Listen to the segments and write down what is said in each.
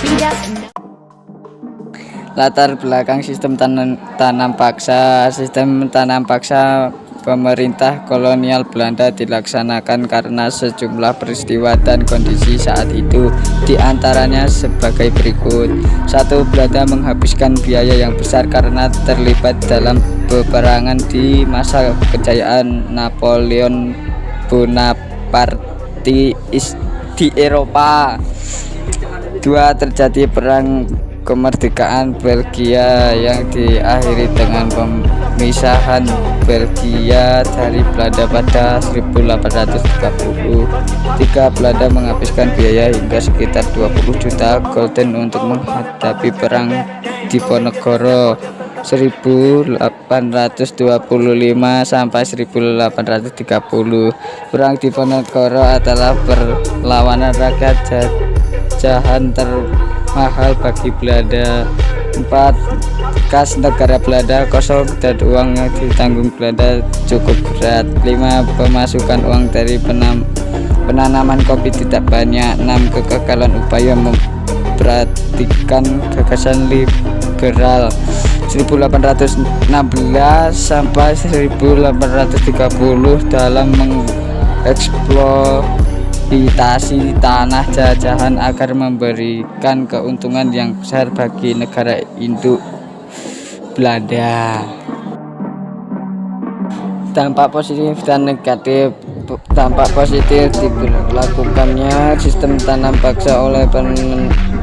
tidak. Latar belakang sistem tanam paksa. Sistem tanam paksa pemerintah kolonial Belanda dilaksanakan karena sejumlah peristiwa dan kondisi saat itu, di antaranya sebagai berikut. 1. Belanda menghabiskan biaya yang besar karena terlibat dalam peperangan di masa kejayaan Napoleon Bonaparte di Eropa. 2. Terjadi perang kemerdekaan Belgia yang diakhiri dengan pemisahan Belgia dari Belanda pada 1830. 3. Belanda menghabiskan biaya hingga sekitar 20 juta gulden untuk menghadapi perang Diponegoro 1825 sampai 1830. Perang Diponegoro adalah perlawanan rakyat jajahan termahal bagi Belanda. 4. Kas negara Belanda kosong dan uang yang ditanggung Belanda cukup berat. 5. Pemasukan uang dari penanaman kopi tidak banyak. 6. Kegagalan upaya memperhatikan gagasan liberal 1816 sampai 1830 dalam mengeksploitasi tanah jajahan agar memberikan keuntungan yang besar bagi negara induk Belanda. Dampak positif dan negatif. Dampak positif diberlakukannya sistem tanam paksa oleh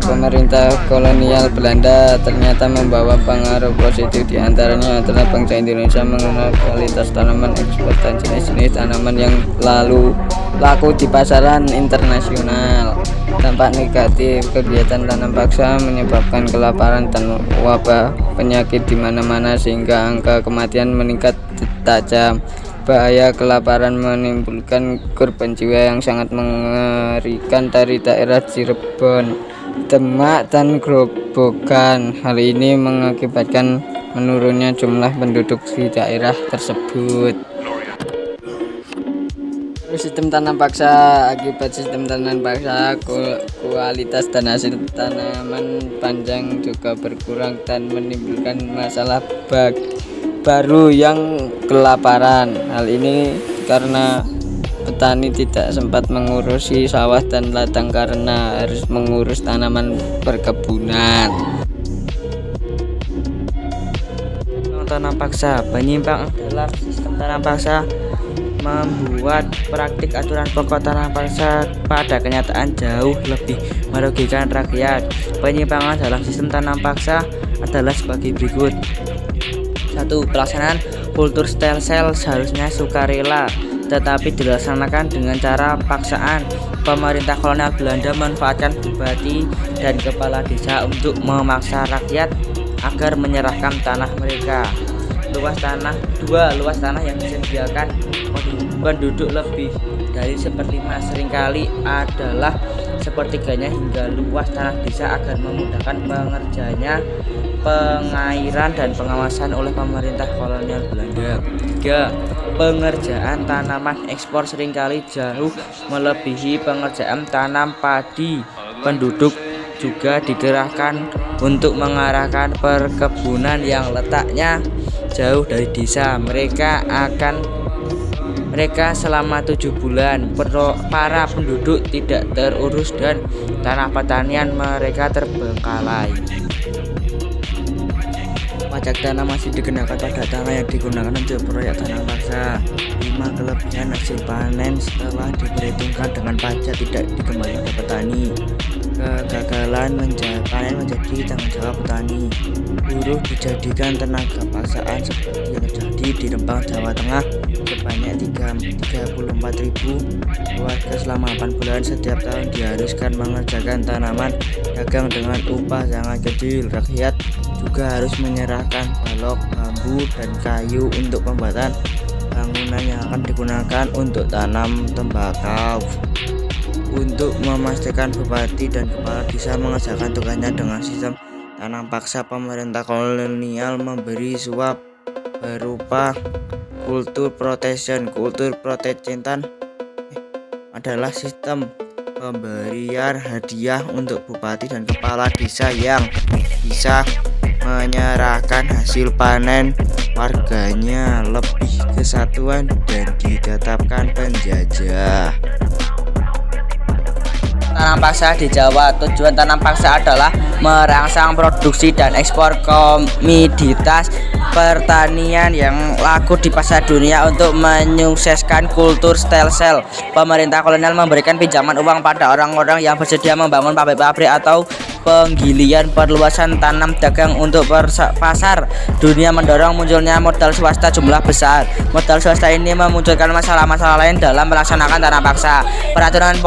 pemerintah kolonial Belanda ternyata membawa pengaruh positif, diantaranya adalah bangsa Indonesia mengenal kualitas tanaman ekspor dan jenis-jenis tanaman yang laku di pasaran internasional. Dampak negatif, kegiatan tanam paksa menyebabkan kelaparan dan wabah penyakit di mana-mana sehingga angka kematian meningkat tajam. Bahaya kelaparan menimbulkan korban jiwa yang sangat mengerikan dari daerah Cirebon, Demak, dan Grobogan. Hal ini mengakibatkan menurunnya jumlah penduduk di daerah tersebut. Sistem tanam paksa. Akibat sistem tanam paksa, kualitas dan hasil tanaman panjang juga berkurang dan menimbulkan masalah baru yang kelaparan. Hal ini karena petani tidak sempat mengurusi sawah dan ladang karena harus mengurus tanaman perkebunan. Tanam paksa. Penyimpang dalam sistem tanam paksa membuat praktik aturan pokok tanam paksa pada kenyataan jauh lebih merugikan rakyat. Penyimpangan dalam sistem tanam paksa adalah sebagai berikut. 1. Pelaksanaan kultur stem cell seharusnya sukarela, tetapi dilaksanakan dengan cara paksaan. Pemerintah kolonial Belanda memanfaatkan bupati dan kepala desa untuk memaksa rakyat agar menyerahkan tanah mereka. 2. Luas tanah yang disediakan penduduk lebih dari seperlima seringkali adalah sepertiganya hingga luas tanah desa agar memudahkan pengerjaannya pengairan dan pengawasan oleh pemerintah kolonial Belanda. 3. Pengerjaan tanaman ekspor seringkali jauh melebihi pengerjaan tanam padi. Penduduk juga dikerahkan untuk mengarahkan perkebunan yang letaknya jauh dari desa. Mereka selama 7 bulan para penduduk tidak terurus dan tanah pertanian mereka terbengkalai. Pajak tanah masih dikenakan pada tanah yang digunakan untuk proyek tanam paksa. 5. Kelebihan hasil panen setelah diperhitungkan dengan pajak tidak dikembalikan ke petani. Kegagalan panen menjadi tanggung jawab petani. Buruh dijadikan tenaga paksaan seperti yang terjadi di Rembang, Jawa Tengah. Sebanyak 34.000 warga selama 8 bulan setiap tahun diharuskan mengerjakan tanaman dagang dengan upah sangat kecil. Rakyat juga harus menyerahkan balok, bambu, dan kayu untuk pembuatan bangunan yang akan digunakan untuk tanam tembakau. Untuk memastikan bupati dan kepala desa mengerjakan tugasnya dengan sistem tanam paksa, pemerintah kolonial memberi suap berupa kultur protection adalah sistem pemberian hadiah untuk bupati dan kepala desa yang bisa menyerahkan hasil panen warganya lebih kesatuan dan ditetapkan penjajah. Tanam paksa di Jawa. Tujuan tanam paksa adalah merangsang produksi dan ekspor komoditas pertanian yang laku di pasar dunia untuk menyukseskan kultur stem cell. Pemerintah kolonial memberikan pinjaman uang pada orang-orang yang bersedia membangun pabrik-pabrik atau penggilian perluasan tanam dagang untuk pasar dunia, mendorong munculnya modal swasta jumlah besar. Modal swasta ini memunculkan masalah-masalah lain dalam melaksanakan tanam paksa. Peraturan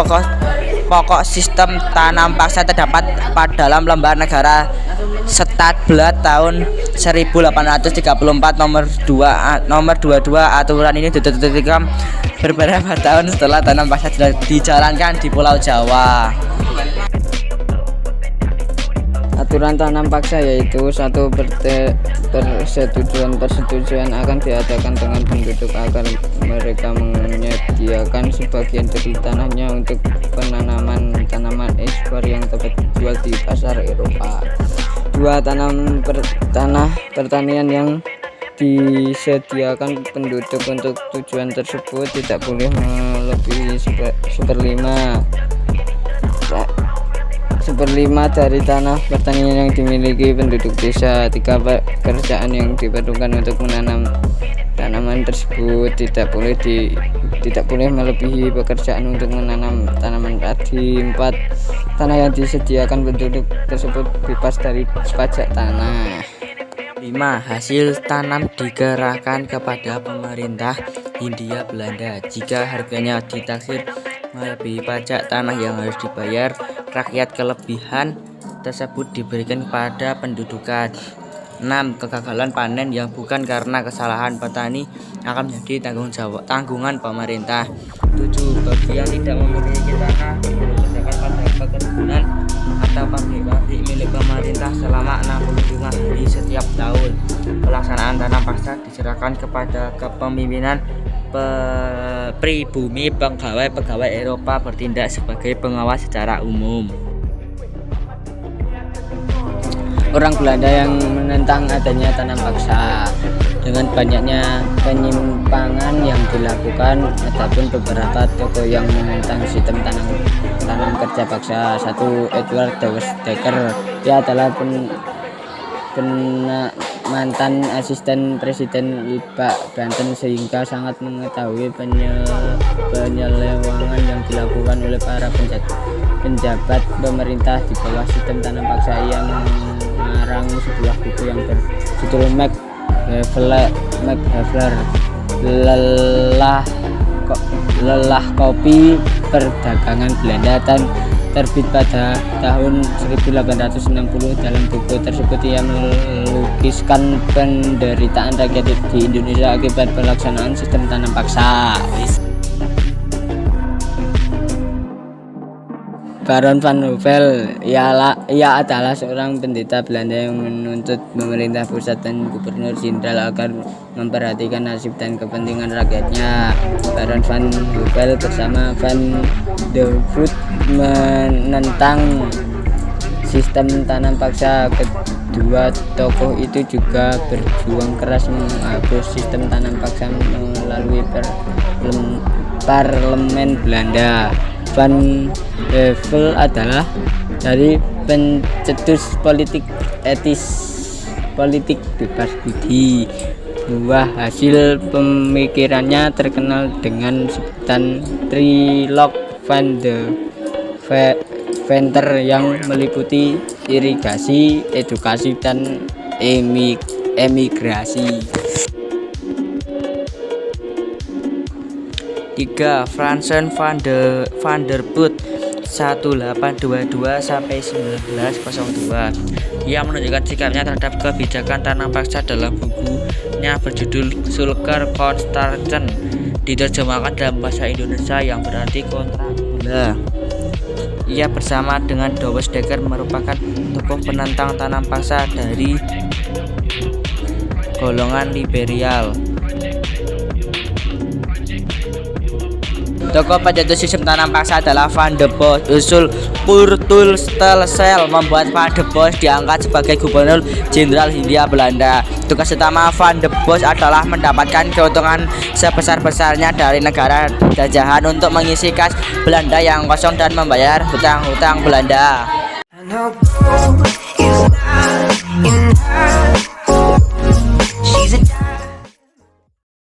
pokok sistem tanam paksa terdapat dalam lembar negara Statblad tahun 1834 nomor 22. Aturan ini diterbitkan beberapa tahun setelah tanam paksa dijalankan di Pulau Jawa. Aturan tanam paksa yaitu satu persetujuan akan diadakan dengan penduduk agar mereka menyediakan sebagian dari tanahnya untuk penanaman tanaman ekspor yang dapat dijual di pasar Eropa. 2. Tanah pertanian yang disediakan penduduk untuk tujuan tersebut tidak boleh melebihi 1/5 dari tanah pertanian yang dimiliki penduduk desa. 3. Pekerjaan yang diperlukan untuk menanam tanaman tersebut tidak boleh melebihi pekerjaan untuk menanam tanaman padi. 4. Tanah yang disediakan penduduk tersebut bebas dari pajak tanah. 5. Hasil tanam dikerahkan kepada pemerintah Hindia Belanda jika harganya ditaksir melebihi pajak tanah yang harus dibayar rakyat. Kelebihan tersebut diberikan kepada pendudukan. 6. Kegagalan panen yang bukan karena kesalahan petani akan menjadi tanggungan pemerintah. 7. Bagi yang tidak memiliki tanah dikerjakan pada perkebunan atau pabrik-pabrik milik pemerintah selama 65 hari setiap tahun. Pelaksanaan tanam paksa diserahkan kepada kepemimpinan pribumi. Pegawai Eropa bertindak sebagai pengawas secara umum. Orang Belanda yang menentang adanya tanam paksa. Dengan banyaknya penyimpangan yang dilakukan, adapun beberapa tokoh yang menentang sistem tanam kerja paksa. 1. Edward Dekker. Dia adalah mantan asisten presiden Lebak Banten sehingga sangat mengetahui penyelewangan yang dilakukan oleh para penjabat pemerintah di bawah sistem tanam paksa. Ia mengarang sebuah buku yang berjudul Max Havelaar Lelah Kopi Perdagangan Belanda, dan terbit pada tahun 1860. Dalam buku tersebut ia melukiskan penderitaan rakyat di Indonesia akibat pelaksanaan sistem tanam paksa. Baron van Houvel, ia adalah seorang pendeta Belanda yang menuntut pemerintah pusat dan gubernur jenderal agar memperhatikan nasib dan kepentingan rakyatnya. Baron van Houvel bersama Van de Voet menentang sistem tanam paksa. Kedua tokoh itu juga berjuang keras menghapus sistem tanam paksa melalui parlemen Belanda. Van Heuvel adalah dari pencetus politik bebas budi. Buah hasil pemikirannya terkenal dengan sebutan Trilog van de Venter yang meliputi irigasi, edukasi, dan emigrasi. 3. Fransen van der Boot 1822 sampai 1902. Ia menunjukkan sikapnya terhadap kebijakan tanam paksa dalam bukunya berjudul Sulker Construction, diterjemahkan dalam bahasa Indonesia yang berarti kontrak gula. Ia bersama dengan Douwes Dekker merupakan tokoh penentang tanam paksa dari golongan liberal. Tokoh pencetus sistem tanam paksa adalah Van de Bos. Usul Purtulstelsel membuat Van de Bos diangkat sebagai Gubernur Jenderal Hindia Belanda. Tugas utama Van de Bos adalah mendapatkan keuntungan sebesar-besarnya dari negara jajahan untuk mengisi kas Belanda yang kosong dan membayar hutang-hutang Belanda.